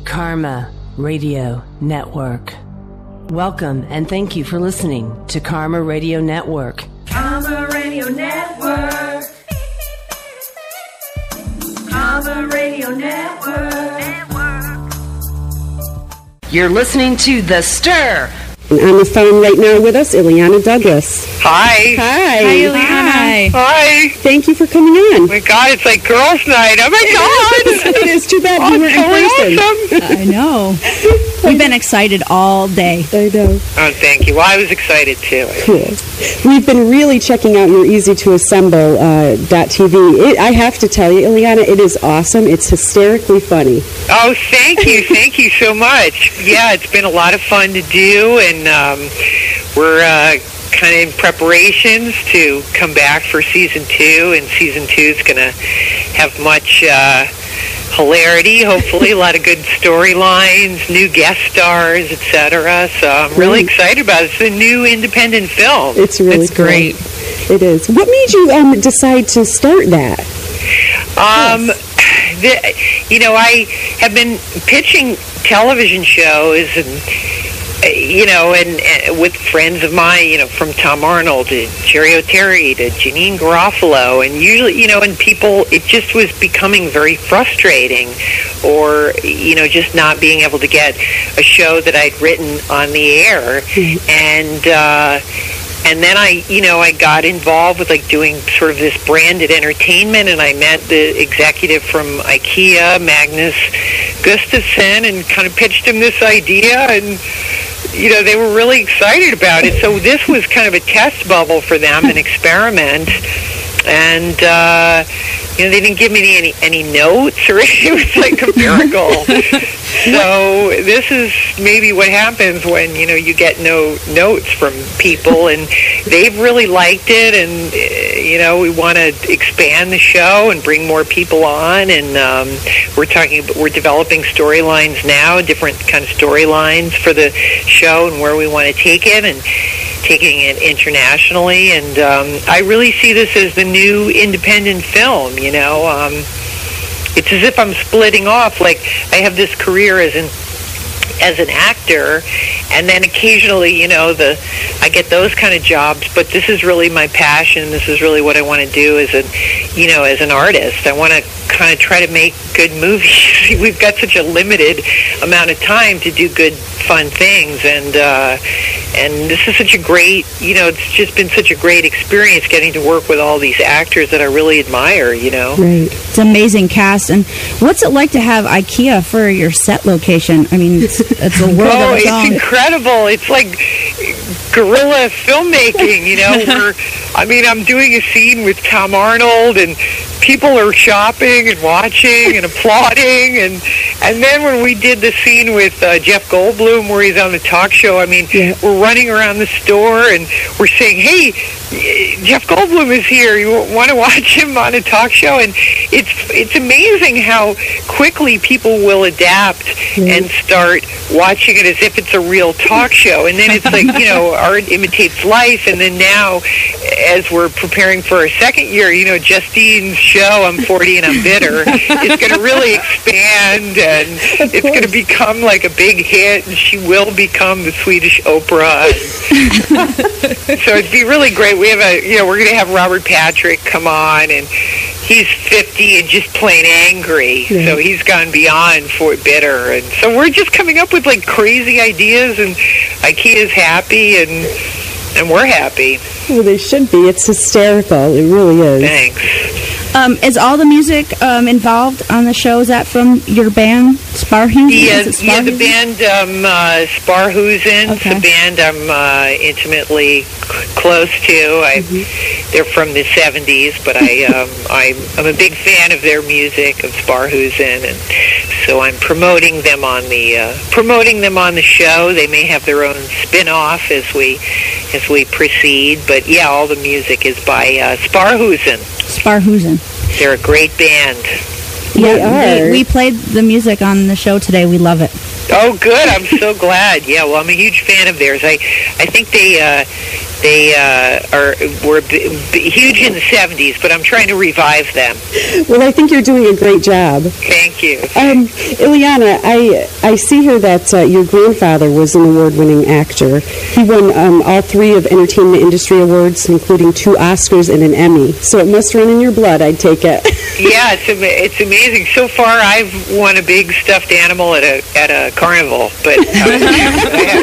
Karma Radio Network. Welcome and thank you for listening to Karma Radio Network. Karma Radio Network. Karma Radio Network. You're listening to The Stir. And on the phone right now with us, Ileana Douglas. Hi. Hi. Hi, Ileana. Hi. Thank you for coming on. Oh my God, it's like girls' night. Oh my God. It is too bad we weren't in person. Awesome. I know. We've been excited all day. I know. Oh, thank you. Well, I was excited too. Cool. We've been really checking out your Easy to Assemble .tv. I have to tell you, Ileana, it is awesome. It's hysterically funny. Oh, thank you. Thank you so much. Yeah, it's been a lot of fun to do, and we're kind of in preparations to come back for season 2, and season 2 is going to have much hilarity, hopefully, a lot of good storylines, new guest stars, etc. So I'm really excited about it. It's a new independent film. It's really It's great. Cool. It is. What made you decide to start that? I have been pitching television shows and with friends of mine, from Tom Arnold to Jerry O'Terry to Janine Garofalo, and usually, and people, it just was becoming very frustrating, or, just not being able to get a show that I'd written on the air, and then I got involved with doing sort of this branded entertainment, and I met the executive from IKEA, Magnus Gustafsson, and kind of pitched him this idea, and they were really excited about it. So this was kind of a test bubble for them, an experiment, and they didn't give me any notes, or it was like a miracle. So this is maybe what happens when you get no notes from people, and they've really liked it, and we want to expand the show and bring more people on, and we're developing storylines now, different kind of storylines for the show and where we want to take it, and taking it internationally, and I really see this as the new independent film. It's as if I'm splitting off. Like, I have this career as an actor, and then occasionally, I get those kind of jobs, but this is really my passion. This is really what I want to do as an artist. I want to kind of try to make good movies. We've got such a limited amount of time to do good, fun things, and this is such a great, it's just been such a great experience getting to work with all these actors that I really admire, Right. It's an amazing cast. And what's it like to have IKEA for your set location? I mean, it's a world of its own. It's incredible. It's like guerrilla filmmaking, I'm doing a scene with Tom Arnold, and people are shopping and watching and applauding, and then when we did the scene with Jeff Goldblum where he's on the talk show, we're running around the store and we're saying, hey, Jeff Goldblum is here, you want to watch him on a talk show? And it's amazing how quickly people will adapt and start watching it as if it's a real talk show, and then it's like, art imitates life, and then now as we're preparing for our second year, Justine's show, I'm 40 and I'm Bitter, is going to really expand, and it's going to become like a big hit, and she will become the Swedish Oprah. So it'd be really great. We have we're going to have Robert Patrick come on, and he's 50 and just plain angry, so he's gone beyond for Bitter, and so we're just coming up with like crazy ideas, and IKEA's happy, and we're happy. Well, they should be. It's hysterical. It really is. Thanks. Is all the music involved on the show? Is that from your band, Sparhusen? Yeah, the band Sparhusen. Okay. The band I'm intimately close to. They're from the 70s, but I'm a big fan of their music, of Sparhusen, and so I'm promoting them on the show. They may have their own spin-off as we proceed, but yeah, all the music is by Sparhusen. Sparhusen. They're a great band. Yeah, we played the music on the show today. We love it. Oh, good. I'm so glad. Yeah, well, I'm a huge fan of theirs. I think they were huge in the 70s, but I'm trying to revive them. Well, I think you're doing a great job. Thank you. Ileana, I see here that your grandfather was an award-winning actor. He won all 3 of Entertainment Industry Awards, including 2 Oscars and an Emmy. So it must run in your blood, I'd take it. Yeah, it's amazing. So far, I've won a big stuffed animal at a carnival, but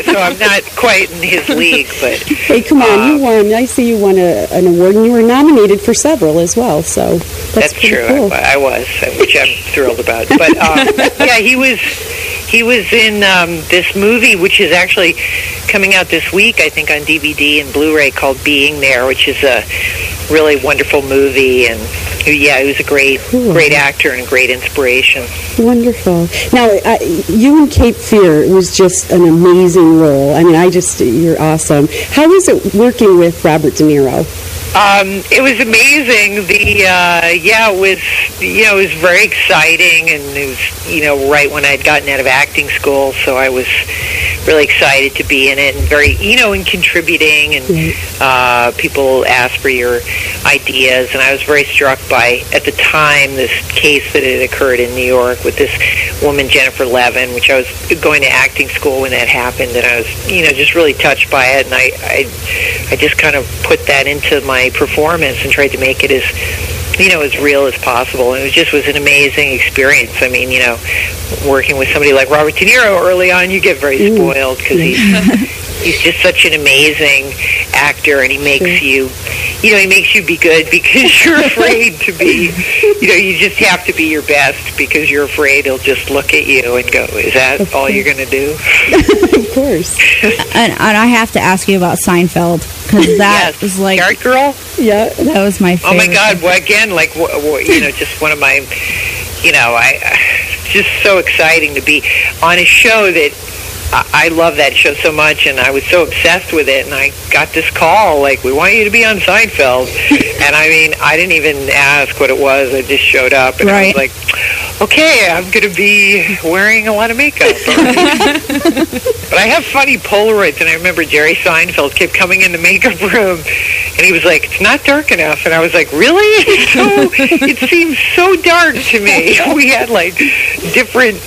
so I'm not quite in his league. But hey, come on, you won. I see you won an award, and you were nominated for several as well. So that's true. Cool. I was, which I'm thrilled about. But yeah, he was in this movie, which is actually coming out this week, I think, on DVD and Blu-ray, called Being There, which is a really wonderful movie. And yeah, he was a great actor and a great inspiration. Wonderful. Now, you in Cape Fear was just an amazing role. I mean, you're awesome. How was it working with Robert De Niro? It was amazing. It was very exciting, and it was, right when I'd gotten out of acting school, so I was really excited to be in it, and very, and contributing, and people asked for your ideas, and I was very struck by, at the time, this case that had occurred in New York with this woman, Jennifer Levin, which I was going to acting school when that happened, and I was, just really touched by it, and I just kind of put that into my performance and tried to make it as real as possible. And it was an amazing experience. I mean, working with somebody like Robert De Niro early on, you get very spoiled because he's just such an amazing actor, and he makes you, he makes you be good because you're afraid to be, you just have to be your best because you're afraid he'll just look at you and go, is that all you're going to do? Of course. And I have to ask you about Seinfeld, because that was like... Yard Girl? Yeah. That was my favorite. Oh, my God. Well, again, just one of my, just so exciting to be on a show that I love that show so much, and I was so obsessed with it, and I got this call, like, we want you to be on Seinfeld. And I mean, I didn't even ask what it was. I just showed up, and I was like, okay, I'm going to be wearing a lot of makeup. But I have funny Polaroids, and I remember Jerry Seinfeld kept coming in the makeup room, and he was like, it's not dark enough. And I was like, really? It seems so dark to me. We had, like, different...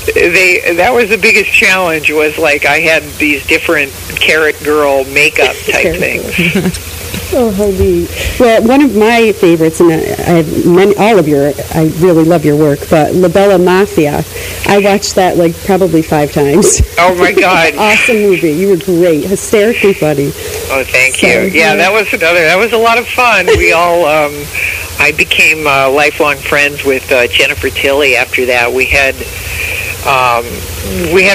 that was the biggest challenge, was like I had these different Carrot Girl makeup type things. Oh, how neat. Well, one of my favorites, and I have I really love your work, but La Bella Mafia, I watched that like probably 5 times. Oh, my God. Awesome movie. You were great. Hysterically funny. Oh, thank you. Yeah, that was a lot of fun. We all, I became lifelong friends with Jennifer Tilly after that. We had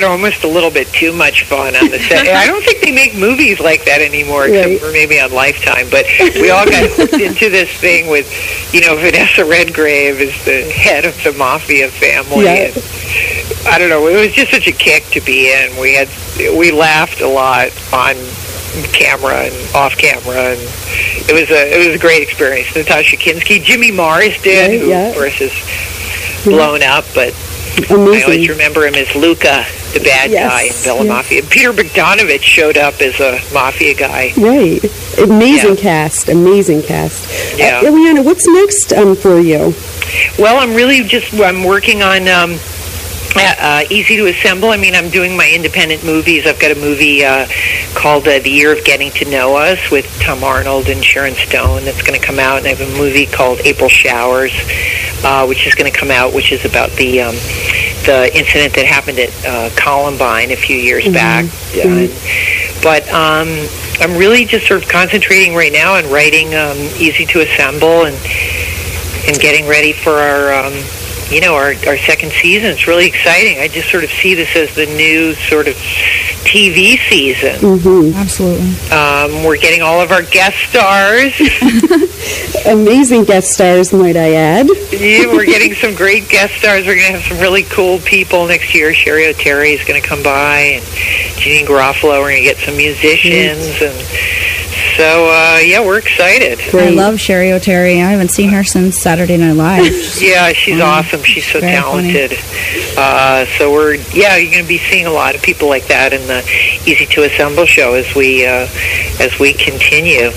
almost a little bit too much fun on the set. I don't think they make movies like that anymore, except for maybe on Lifetime. But we all got hooked into this thing with, Vanessa Redgrave is the head of the mafia family. Yeah. And I don't know. It was just such a kick to be in. We laughed a lot on camera and off camera, and it was a great experience. Natasha Kinski, Jimmy Marsden, who of course is blown up, but. Amazing. I always remember him as Luca, the bad guy in Bella Mafia. Peter Bogdanovich showed up as a mafia guy. Right. Amazing cast. Amazing cast. Yeah. Ileana, what's next for you? Well, I'm working on Easy to Assemble. I mean, I'm doing my independent movies. I've got a movie called The Year of Getting to Know Us with Tom Arnold and Sharon Stone that's going to come out. And I have a movie called April Showers, which is going to come out, which is about the incident that happened at Columbine a few years back. But I'm really just sort of concentrating right now on writing Easy to Assemble and getting ready for our second season. It's really exciting. I just sort of see this as the new sort of TV season. Mm-hmm. Absolutely. We're getting all of our guest stars. Amazing guest stars, might I add. Yeah, we're getting some great guest stars. We're going to have some really cool people next year. Sherry O'Terry is going to come by, and Janine Garofalo. We're going to get some musicians and So, we're excited. I love Sherry O'Terry. I haven't seen her since Saturday Night Live. Yeah, she's awesome. She's so Very talented. So you're going to be seeing a lot of people like that in the Easy to Assemble show as we continue.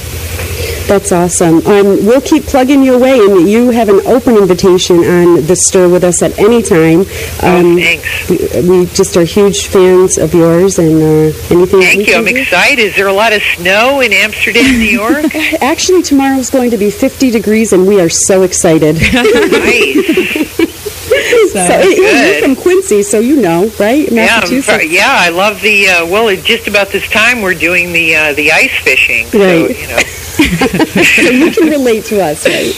That's awesome. We'll keep plugging your way, and you have an open invitation on the Stir with us at any time. Thanks. We just are huge fans of yours, and anything. Thank you. I'm excited. Is there a lot of snow in Amsterdam, New York? Actually, tomorrow's going to be 50 degrees, and we are so excited. Nice. You're from Quincy, so you know, right? Massachusetts. Yeah, I love the. Just about this time we're doing the ice fishing. Right. So, you know. So you can relate to us, right?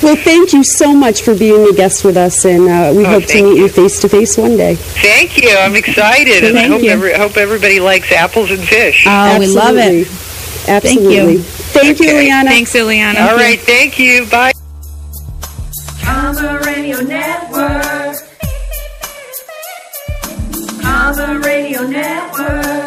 Well, thank you so much for being a guest with us, and we hope to meet you face to face one day. Thank you. I'm excited, and I hope everybody likes apples and fish. Oh, Absolutely. we love it. Absolutely. Thank you, Ileana. Thanks, Ileana. All right, thank you. Bye. Karma Radio Network. Karma Radio Network.